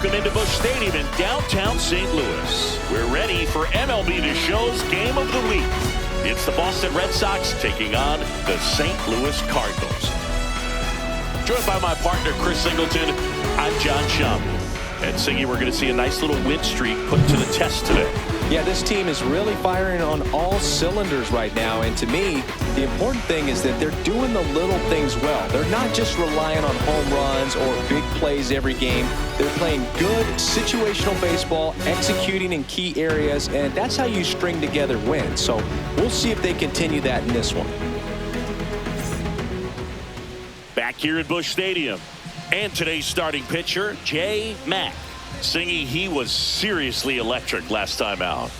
Welcome into Busch Stadium in downtown St. Louis. We're ready for MLB The Show's Game of the Week. It's the Boston Red Sox taking on the St. Louis Cardinals. Joined by my partner, Chris Singleton, I'm John Schaum. And Singy, we're going to see a nice little win streak put to the test today. Yeah, this team is really firing on all cylinders right now. And to me, the important thing is that they're doing the little things well. They're not just relying on home runs or big plays every game. They're playing good situational baseball, executing in key areas, and that's how you string together wins. So we'll see if they continue that in this one. Back here at Busch Stadium. And today's starting pitcher, J. Mack. Singy, he was seriously electric last time out.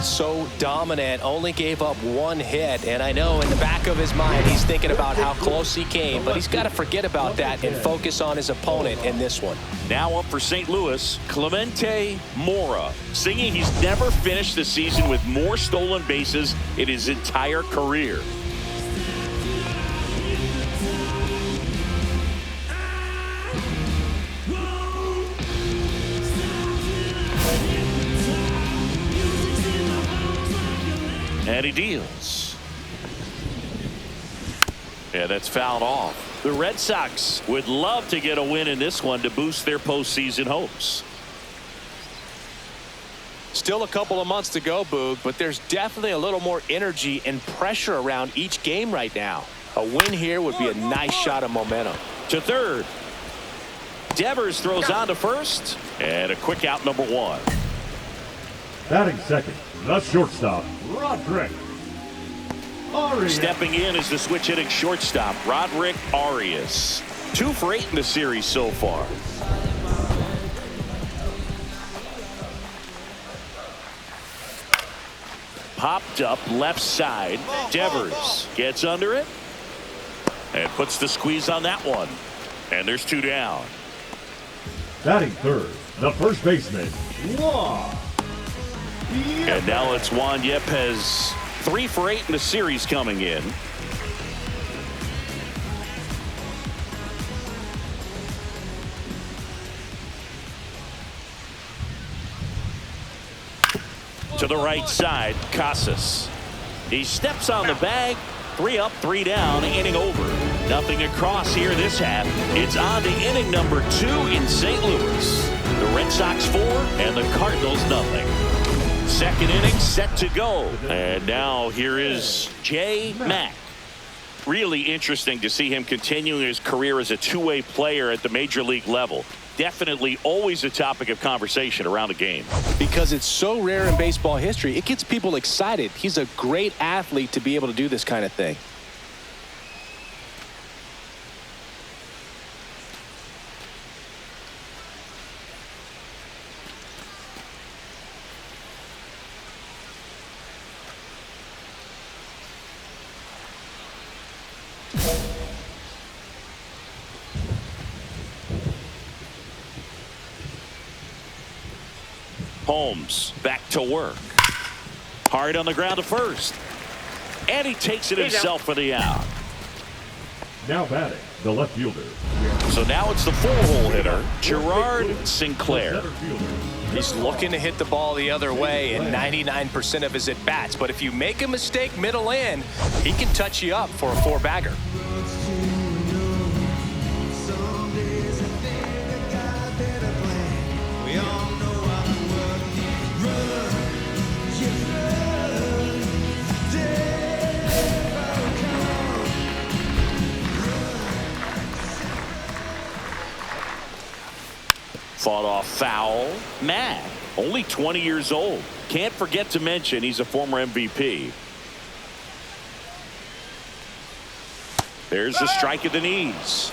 So dominant, only gave up one hit, and I know in the back of his mind he's thinking about how close he came, but he's got to forget about that and focus on his opponent in this one. Now up for St. Louis, Clemente Mora. Singy, he's never finished the season with more stolen bases in his entire career. And he deals. Yeah, that's fouled off. The Red Sox would love to get a win in this one to boost their postseason hopes. Still a couple of months to go, Boog, but there's definitely a little more energy and pressure around each game right now. A win here would be a nice shot of momentum. To third. Devers throws on to first. And a quick out, number one. Batting second, the shortstop, Roderick Arias. Stepping in is the switch hitting shortstop, Roderick Arias. 2 for 8 in the series so far. Popped up left side. Devers gets under it and puts the squeeze on that one. And there's 2 down. Batting third, the first baseman, Juan. And now it's Juan Yepez. 3 for 8 in the series coming in. To the right side, Casas. He steps on the bag. 3 up, 3 down, inning over. Nothing across here this half. It's on to inning number 2 in St. Louis. The Red Sox 4 and the Cardinals nothing. Second inning set to go. And now here is J. Mack. Really interesting to see him continuing his career as a two-way player at the major league level. Definitely always a topic of conversation around the game. Because it's so rare in baseball history, it gets people excited. He's a great athlete to be able to do this kind of thing. Holmes back to work. Hard on the ground to first. And he takes it himself for the out. Now batting, the left fielder. So now it's the 4-hole hitter, Gerard Sinclair. He's looking to hit the ball the other way in 99% of his at-bats. But if you make a mistake middle in, he can touch you up for a 4-bagger. Fought off foul. Mack, only 20 years old. Can't forget to mention he's a former MVP. There's a strike at the knees.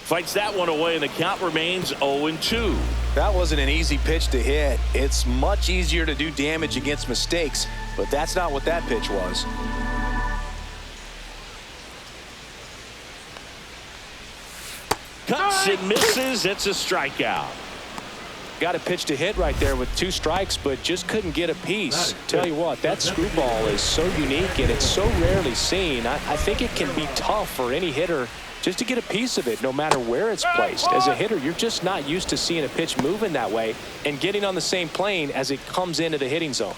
Fights that one away, and the count remains 0-2. That wasn't an easy pitch to hit. It's much easier to do damage against mistakes, but that's not what that pitch was. Cuts and misses. It's a strikeout. got a pitch to hit right there with 2 strikes, but just couldn't get a piece. Tell you what, that screwball is so unique and it's so rarely seen. I think it can be tough for any hitter just to get a piece of it no matter where it's placed. As a hitter, you're just not used to seeing a pitch moving that way and getting on the same plane as it comes into the hitting zone.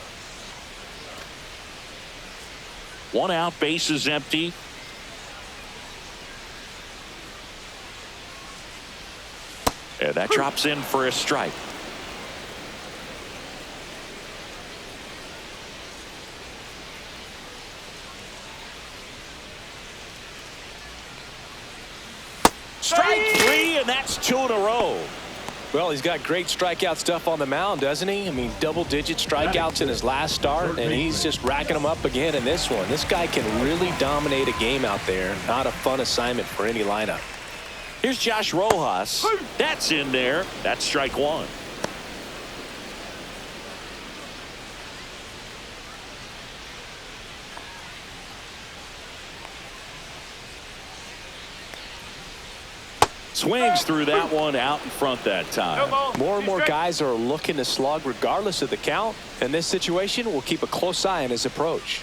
1 out, bases empty. And that drops in for a strike. Strike 3, and that's 2 in a row. Well, he's got great strikeout stuff on the mound, doesn't he? I mean, double-digit strikeouts in his last start, and he's just racking them up again in this one. This guy can really dominate a game out there. Not a fun assignment for any lineup. Here's Josh Rojas. That's in there. That's strike 1. Swings through that one, out in front that time. More and more guys are looking to slug regardless of the count. In this situation, we'll keep a close eye on his approach.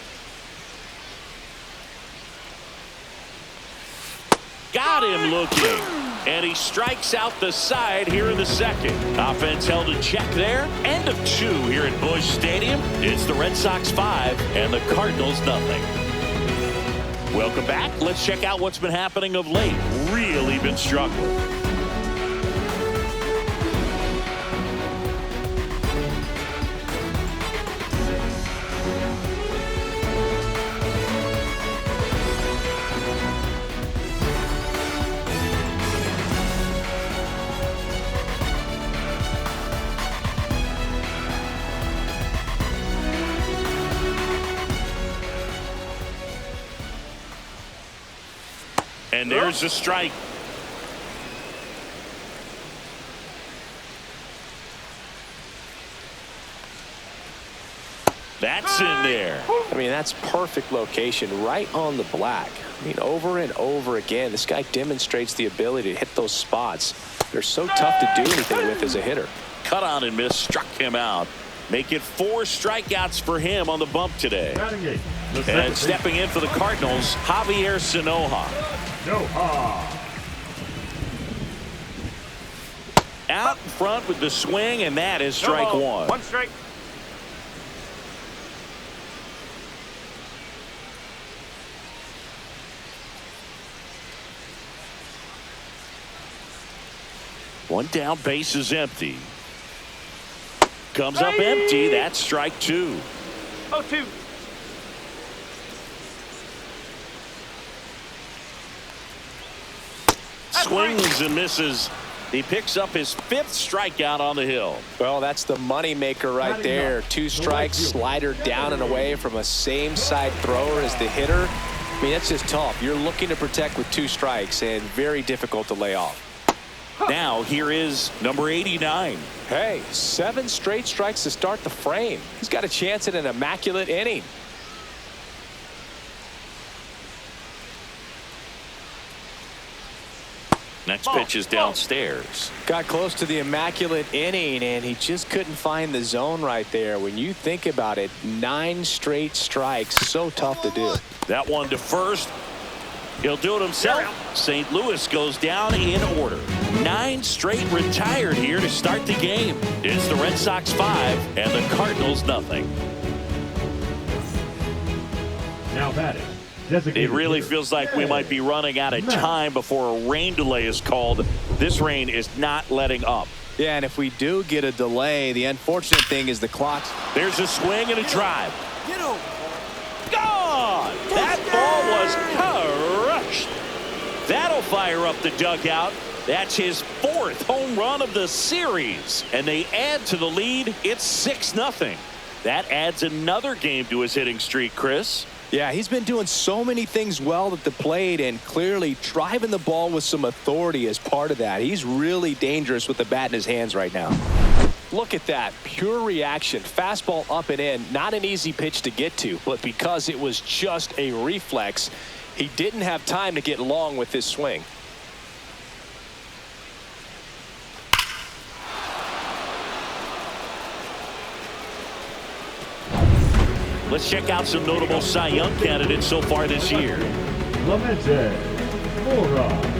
Got him looking. And he strikes out the side here in the second. Offense held in check there. End of 2 here at Busch Stadium. It's the Red Sox 5 and the Cardinals nothing. Welcome back. Let's check out what's been happening of late. Really been struggling. And there's a strike. That's in there. I mean, that's perfect location right on the black. I mean, over and over again, this guy demonstrates the ability to hit those spots. They're so tough to do anything with as a hitter. Cut on and miss, struck him out. Make it 4 strikeouts for him on the bump today. And stepping in for the Cardinals, Javier Sanoja. Out in front with the swing, and that is strike 1. 1 strike. One down, base is empty. Comes up empty. That's strike 2. 0-2. Swings and misses. He picks up his 5th strikeout on the hill. Well, that's the money maker right there. 2 strikes, slider down and away from a same side thrower as the hitter. I mean, that's just tough. You're looking to protect with 2 strikes and very difficult to lay off. Now here is number 89. Hey, 7 straight strikes to start the frame. He's got a chance at an immaculate inning. Next pitch is downstairs. Got close to the immaculate inning, and he just couldn't find the zone right there. When you think about it, 9 straight strikes, so tough to do. That one to first. He'll do it himself. St. Louis goes down in order. 9 straight retired here to start the game. It's the Red Sox 5 and the Cardinals nothing. Now batting. It really feels like we might be running out of time before a rain delay is called. This rain is not letting up. Yeah, and if we do get a delay, the unfortunate thing is the clock. There's a swing and a drive. Gone! That ball was crushed. That'll fire up the dugout. That's his 4th home run of the series. And they add to the lead. It's 6-0. That adds another game to his hitting streak, Chris. Yeah, he's been doing so many things well at the plate and clearly driving the ball with some authority as part of that. He's really dangerous with the bat in his hands right now. Look at that. Pure reaction. Fastball up and in. Not an easy pitch to get to, but because it was just a reflex, he didn't have time to get long with his swing. Let's check out some notable Cy Young candidates so far this year. Clemente, Mora.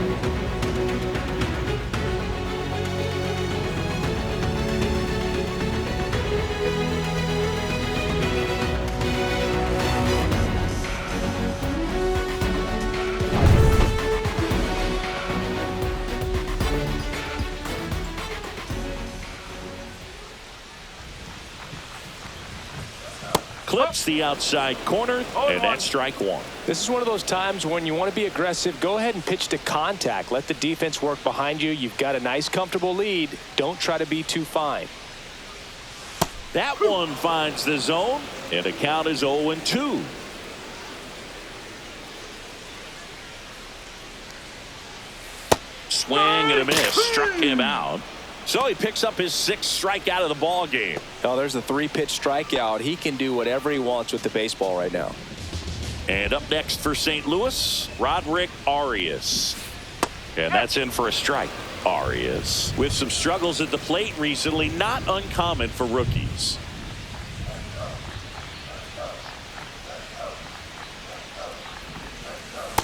Clips the outside corner, and that's strike one. This is one of those times when you want to be aggressive. Go ahead and pitch to contact. Let the defense work behind you. You've got a nice, comfortable lead. Don't try to be too fine. That one finds the zone, and the count is 0-2. Swing and a miss. Struck him out. So he picks up his 6th strikeout of the ball game. Oh, there's a 3-pitch strikeout. He can do whatever he wants with the baseball right now. And up next for St. Louis, Roderick Arias. And that's in for a strike. Arias with some struggles at the plate recently, not uncommon for rookies.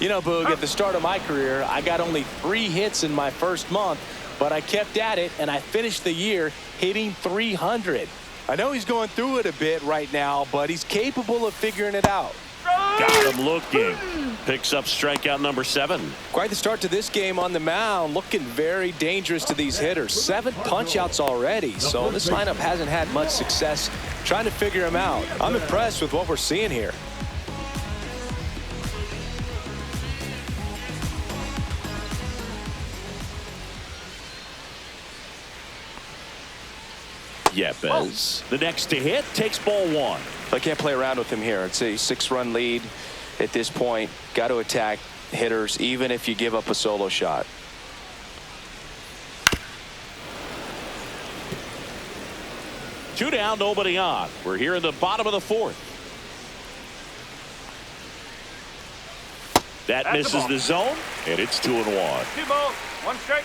You know, Boog, at the start of my career, I got only 3 hits in my first month, but I kept at it, and I finished the year hitting 300. I know he's going through it a bit right now, but he's capable of figuring it out. Got him looking. Picks up strikeout number 7. Quite the start to this game on the mound. Looking very dangerous to these hitters. 7 punch-outs already, so this lineup hasn't had much success trying to figure him out. I'm impressed with what we're seeing here. Yepes. The next to hit takes ball 1. I can't play around with him here. It's a 6-run lead at this point. Got to attack hitters even if you give up a solo shot. Two down, nobody on. We're here in the bottom of the 4th. That misses the zone, and it's 2-1. 2 balls, 1 strike.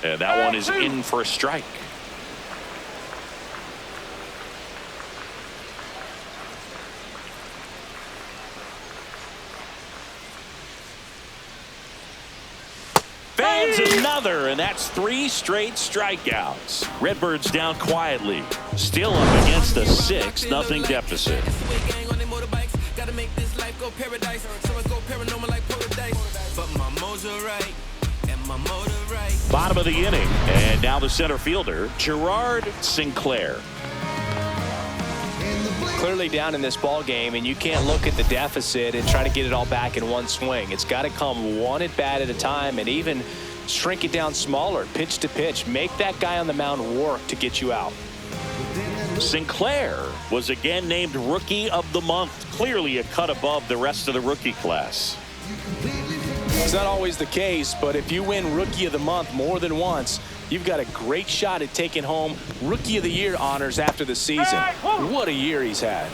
And that one is in for a strike. Fans another, and that's 3 straight strikeouts. Redbirds down quietly. Still up against a 6-0 deficit. Bottom of the inning, and now the center fielder, Gerard Sinclair. Clearly down in this ball game, and you can't look at the deficit and try to get it all back in one swing. It's got to come one at bat at a time, and even shrink it down smaller, pitch to pitch. Make that guy on the mound work to get you out. Sinclair was again named Rookie of the Month, clearly a cut above the rest of the rookie class. It's not always the case, but if you win Rookie of the Month more than once, you've got a great shot at taking home Rookie of the Year honors after the season. What a year he's had.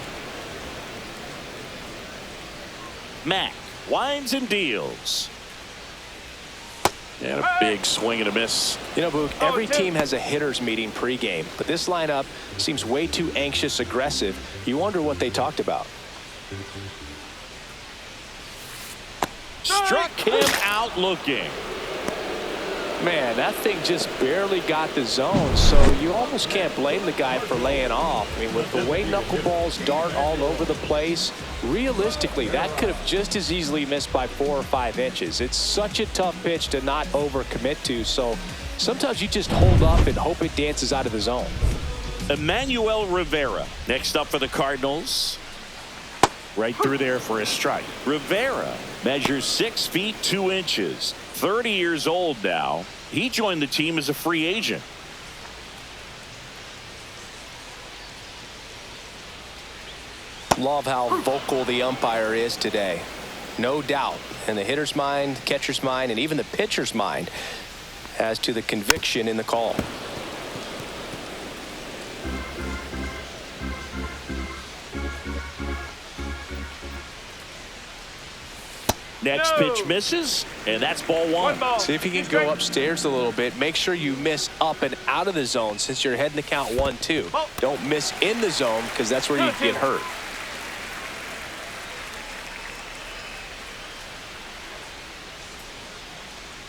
Mack winds and deals. And a big swing and a miss. You know, Boog, every team has a hitter's meeting pregame, but this lineup seems way too anxious, aggressive. You wonder what they talked about. Struck him out looking. Man, that thing just barely got the zone, so you almost can't blame the guy for laying off. I mean, with the way knuckleballs dart all over the place, realistically, that could have just as easily missed by 4 or 5 inches. It's such a tough pitch to not overcommit to, so sometimes you just hold up and hope it dances out of the zone. Emmanuel Rivera next up for the Cardinals. Right through there for a strike. Rivera measures 6 feet 2 inches. 30 years old now. He joined the team as a free agent. Love how vocal the umpire is today. No doubt in the hitter's mind, catcher's mind, and even the pitcher's mind as to the conviction in the call. Next pitch misses, and that's ball one. See if you can go upstairs a little bit. Make sure you miss up and out of the zone since you're heading to count 1-2. Don't miss in the zone because that's where you get hurt.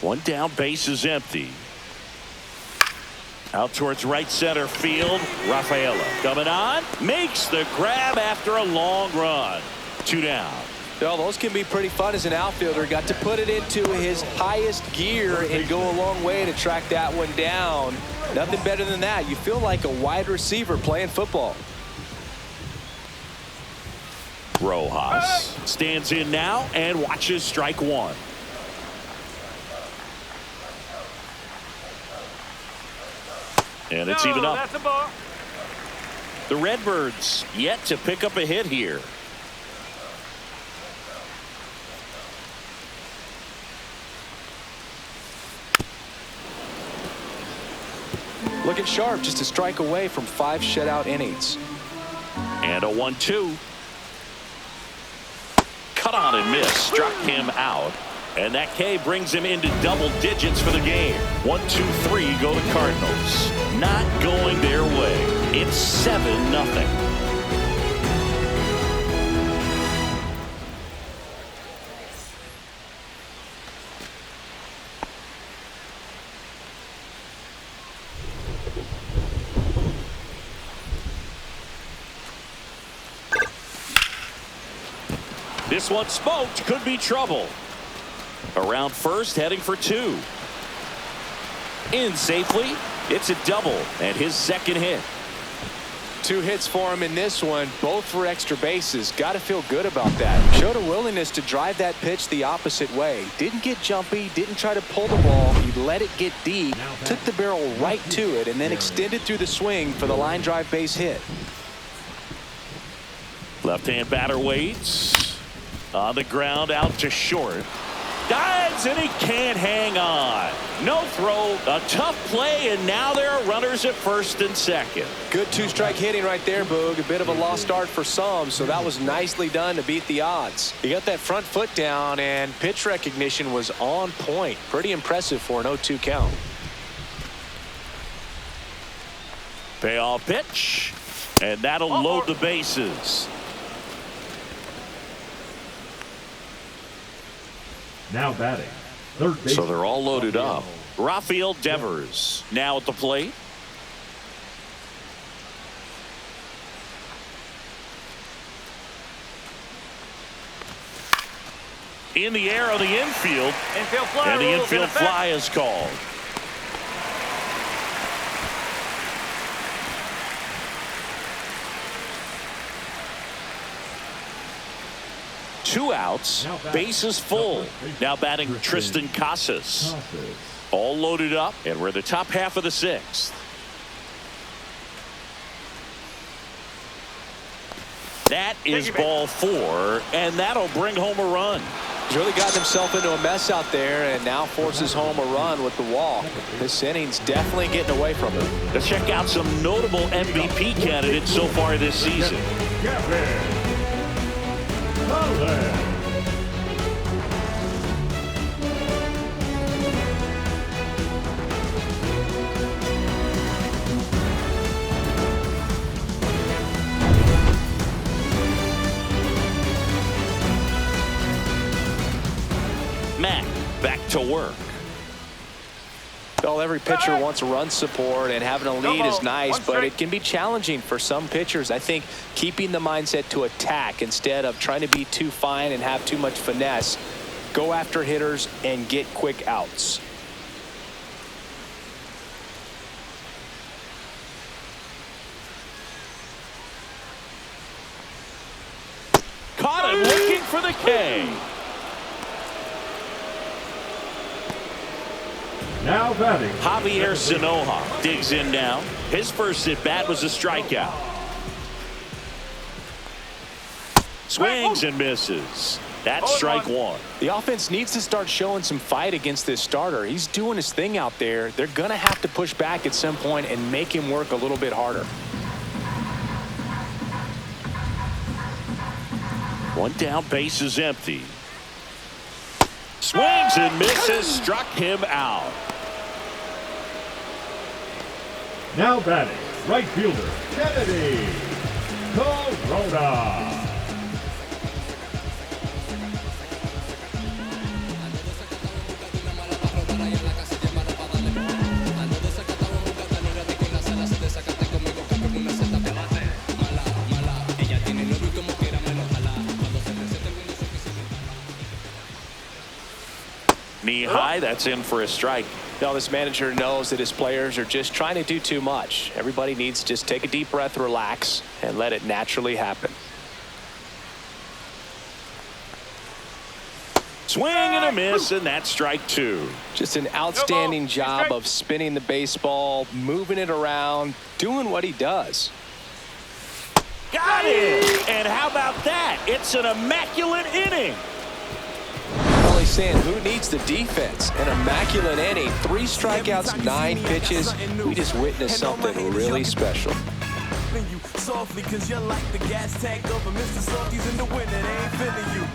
One down, base is empty. Out towards right center field. Rafaela coming on. Makes the grab after a long run. 2 down. Well, those can be pretty fun as an outfielder. Got to put it into his highest gear and go a long way to track that one down. Nothing better than that. You feel like a wide receiver playing football. Rojas stands in now and watches strike one. And it's even up. That's a ball. The Redbirds yet to pick up a hit here. Looking sharp, just a strike away from 5 shutout innings. And a 1-2. Cut on and miss. Struck him out. And that K brings him into double digits for the game. 1-2-3 go the Cardinals. Not going their way. It's 7-0. This one smoked. Could be trouble. Around first, heading for 2. In safely. It's a double and his second hit. 2 hits for him in this one, both for extra bases. Got to feel good about that. Showed a willingness to drive that pitch the opposite way. Didn't get jumpy, didn't try to pull the ball. He let it get deep, took the barrel right to it, and then extended through the swing for the line drive base hit. Left-hand batter waits. On the ground, out to short. Dives, and he can't hang on. No throw, a tough play, and now there are runners at first and second. Good 2-strike hitting right there, Boog. A bit of a lost start for some, so that was nicely done to beat the odds. He got that front foot down, and pitch recognition was on point. Pretty impressive for an 0-2 count. Payoff pitch, and that'll load the bases. Now batting, third base. So they're all loaded up. Rafael Devers now at the plate. In the air on the infield. Infield fly. And the infield fly is called. Two outs, bases full. Now batting Tristan Casas. All loaded up, and we're the top half of the 6th. That is ball 4, and that'll bring home a run. He's really gotten himself into a mess out there and now forces home a run with the walk. This inning's definitely getting away from him. Let's check out some notable MVP candidates so far this season. Matt, back to work. Well, every pitcher wants run support, and having a lead is nice, but it can be challenging for some pitchers. I think keeping the mindset to attack instead of trying to be too fine and have too much finesse. Go after hitters and get quick outs. Caught him looking for the K. Now batting, Javier Sanoja digs in now. His first at bat was a strikeout. Swings and misses. That's strike 1. The offense needs to start showing some fight against this starter. He's doing his thing out there. They're going to have to push back at some point and make him work a little bit harder. One down, base is empty. Swings and misses, struck him out. Now batting, right fielder, Kennedy. Corona. Knee high, that's in for a strike. Now this manager knows that his players are just trying to do too much. Everybody needs to just take a deep breath, relax, and let it naturally happen. Swing and a miss, and that's strike two. Just an outstanding job of spinning the baseball, moving it around, doing what he does. Got it! And how about that? It's an immaculate inning. Only saying, who needs the defense? An immaculate inning, 3 strikeouts, 9 pitches. We just witnessed something really special. Softly, cause you're like the gas tank of a Mr. Softies in the winter, they ain't feeling you.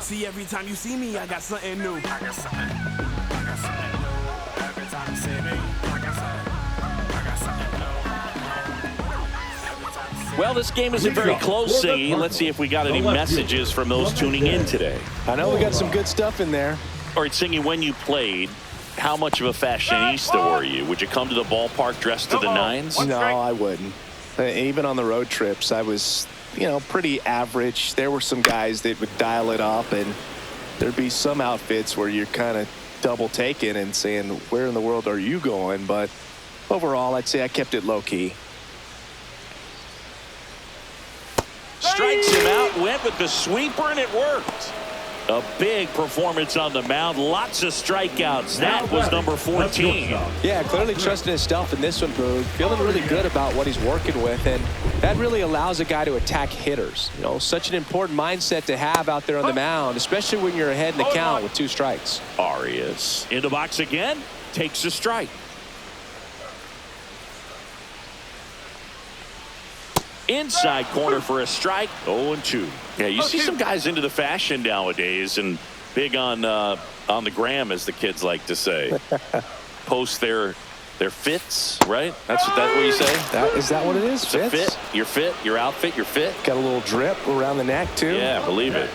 See, every time you see me, I got something new. I got something new. I got something new. Every time you see me, like I said, I got something new. Well, this game isn't very close, Siggy. Let's see if we got any messages from those tuning in today. I know we got some good stuff in there. All right, Siggy, when you played, how much of a fashionista were you? Would you come to the ballpark dressed to the nines? No, I wouldn't. Even on the road trips, I was, pretty average. There were some guys that would dial it up, and there'd be some outfits where you're kind of double taking and saying, where in the world are you going? But overall, I'd say I kept it low key. Strikes him out, went with the sweeper, and it worked. A big performance on the mound. Lots of strikeouts. That was number 14. Yeah, clearly trusting his stuff in this one, Boog. Feeling really good about what he's working with, and that really allows a guy to attack hitters. Such an important mindset to have out there on the mound, especially when you're ahead in the count with 2 strikes. Arias in the box again, takes a strike. Inside corner for a strike. 0-2. Yeah, you see some guys into the fashion nowadays and big on the gram, as the kids like to say. Post their fits, right? That's what you say? Is that what it is? It's a fit. Your fit, your outfit, your fit. Got a little drip around the neck, too. Yeah, believe it.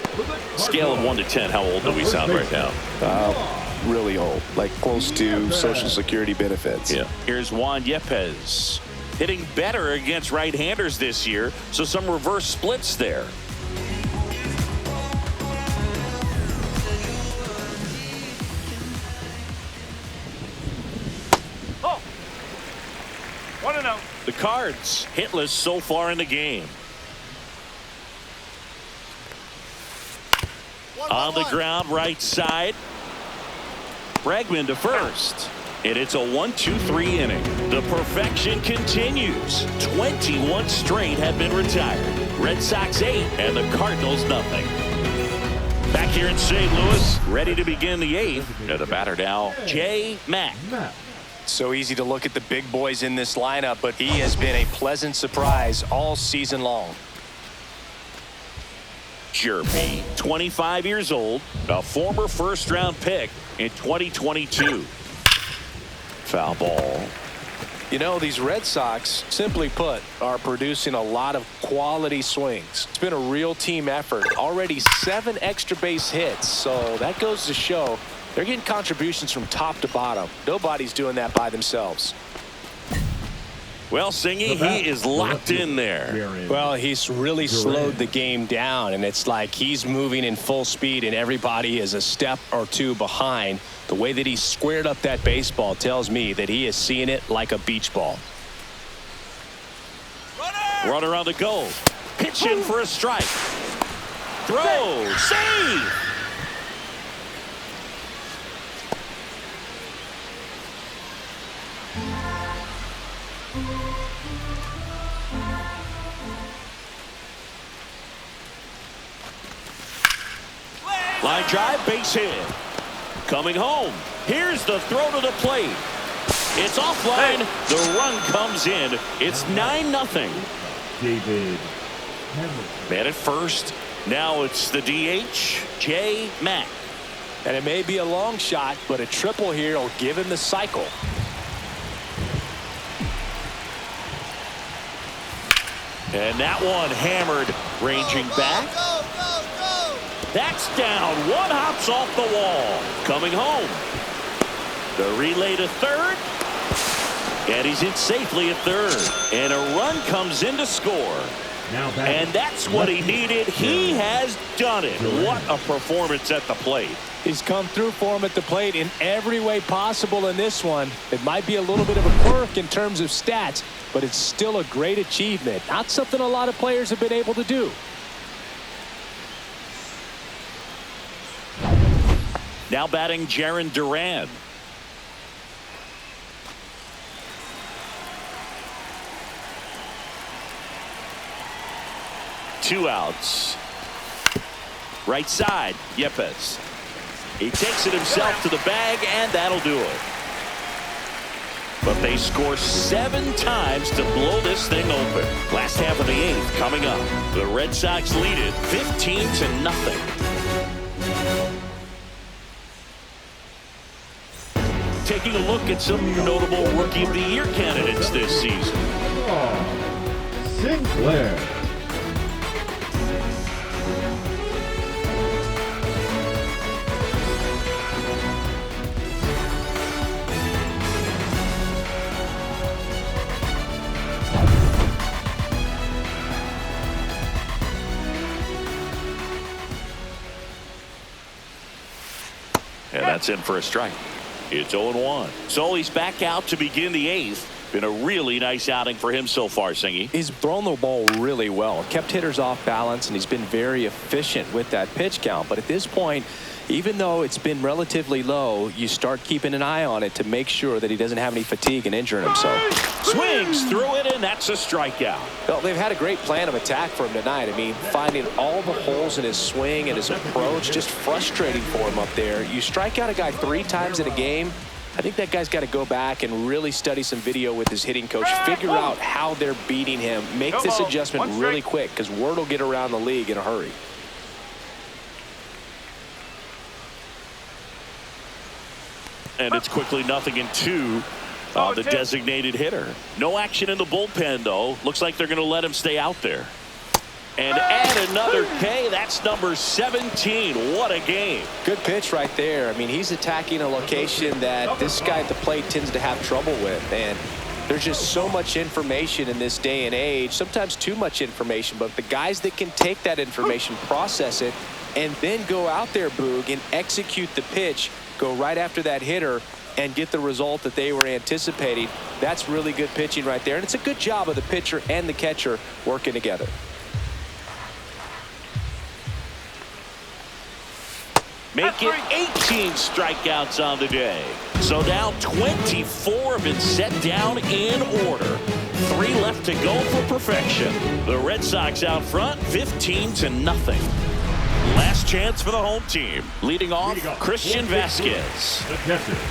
Scale of 1 to 10, how old do we sound right now? Really old, like close to Social Security benefits. Yeah. Here's Juan Yepes. Hitting better against right-handers this year, so some reverse splits there. Oh! 1-0. The Cards hitless so far in the game. On the ground, right side. Bregman to first. And it's a 1-2-3 inning. The perfection continues. 21 straight have been retired. Red Sox 8 and the Cardinals nothing. Back here in St. Louis, ready to begin the 8th. And the batter now, J. Mack. So easy to look at the big boys in this lineup, but he has been a pleasant surprise all season long. Jeremy, 25 years old, a former first-round pick in 2022. Foul ball. These Red Sox, simply put, are producing a lot of quality swings. It's been a real team effort. Already 7 extra base hits, so that goes to show they're getting contributions from top to bottom. Nobody's doing that by themselves. Well, Singy, he is locked in there. Well, he's really slowed the game down, and it's like he's moving in full speed, and everybody is a step or 2 behind. The way that he squared up that baseball tells me that he is seeing it like a beach ball. Runner on the go. Pitch in for a strike. Throw. Save. Line drive, base hit. Coming home. Here's the throw to the plate. It's offline. The run comes in. It's 9-0. David. Man at first. Now it's the DH, J. Mack. And it may be a long shot, but a triple here will give him the cycle. And that one hammered, ranging back. That's down. One hops off the wall. Coming home. The relay to third. And he's in safely at third. And a run comes in to score. And that's what he needed. He has done it. What a performance at the plate. He's come through for him at the plate in every way possible in this one. It might be a little bit of a quirk in terms of stats, but it's still a great achievement. Not something a lot of players have been able to do. Now batting Jarren Duran. Two outs. Right side, Yepes. He takes it himself to the bag, and that'll do it. But they score 7 times to blow this thing open. Last half of the 8th coming up. The Red Sox lead it 15-0. Taking a look at some notable Rookie of the Year candidates this season. Sinclair. And that's in for a strike. It's 0-1. So he's back out to begin the 8th. Been a really nice outing for him so far, Singy. He's thrown the ball really well. Kept hitters off balance, and he's been very efficient with that pitch count. But at this point, even though it's been relatively low, you start keeping an eye on it to make sure that he doesn't have any fatigue and injuring himself. Swings through it, and that's a strikeout. Well, they've had a great plan of attack for him tonight. I mean, finding all the holes in his swing and his approach, just frustrating for him up there. You strike out a guy 3 times in a game, I think that guy's got to go back and really study some video with his hitting coach, figure out how they're beating him, make this adjustment really quick, because word will get around the league in a hurry. And it's quickly 0-2 on the designated hitter. No action in the bullpen, though. Looks like they're going to let him stay out there. And add another K. That's number 17. What a game. Good pitch right there. I mean, he's attacking a location that this guy at the plate tends to have trouble with. And there's just so much information in this day and age, sometimes too much information. But the guys that can take that information, process it, and then go out there, Boog, and execute the pitch, go right after that hitter, and get the result that they were anticipating, that's really good pitching right there. And it's a good job of the pitcher and the catcher working together. Make it 18 strikeouts on the day. So now 24 have been set down in order. 3 left to go for perfection. The Red Sox out front, 15-0. Last chance for the home team. Leading off, Christian Vasquez.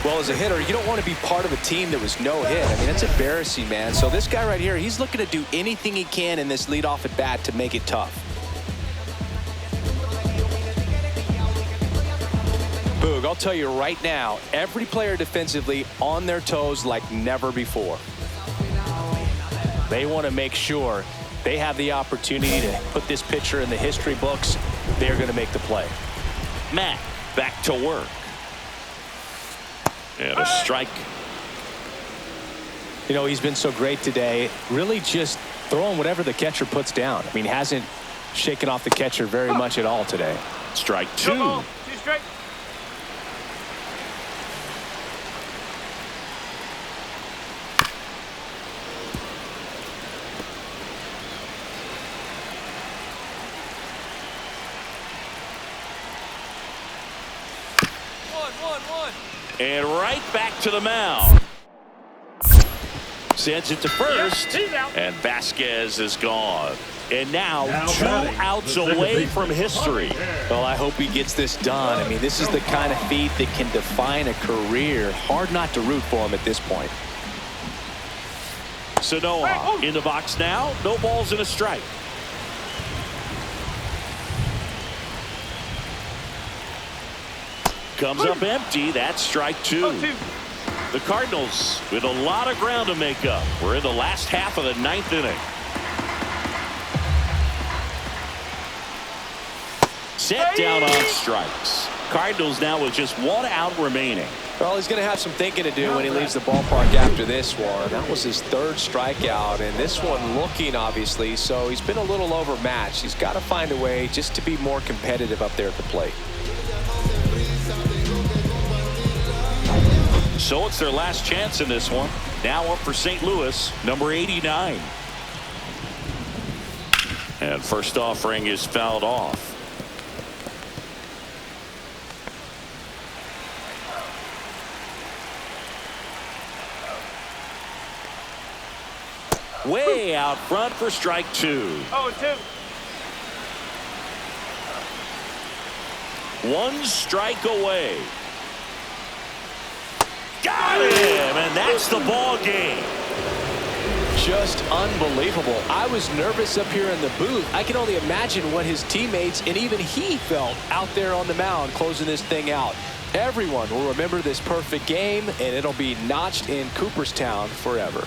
Well, as a hitter, you don't want to be part of a team that was no hit. I mean, that's embarrassing, man. So this guy right here, he's looking to do anything he can in this leadoff at bat to make it tough. Boog, I'll tell you right now, every player defensively on their toes like never before. They want to make sure they have the opportunity to put this pitcher in the history books. They're going to make the play. Matt back to work. And a strike. You know, he's been so great today. Really just throwing whatever the catcher puts down. I mean, hasn't shaken off the catcher very much at all today. Strike 2. Strike. And right back to the mound. Sends it to first. And Vasquez is gone. And now 2 outs away from history. Well, I hope he gets this done. I mean, this is the kind of feat that can define a career. Hard not to root for him at this point. Sanoa in the box now. No balls and a strike. Comes up empty. That's strike 2. 0-2. The Cardinals with a lot of ground to make up. We're in the last half of the 9th inning. Set down on strikes. Cardinals now with just 1 out remaining. Well, he's going to have some thinking to do when he leaves the ballpark after this one. That was his 3rd strikeout, and this one looking, obviously, so he's been a little overmatched. He's got to find a way just to be more competitive up there at the plate. So it's their last chance in this one. Now up for St. Louis, number 89. And first offering is fouled off. Way out front for strike 2. 0-2. 1 strike away. Got him, and that's the ball game. Just unbelievable. I was nervous up here in the booth. I can only imagine what his teammates and even he felt out there on the mound closing this thing out. Everyone will remember this perfect game, and it'll be notched in Cooperstown forever.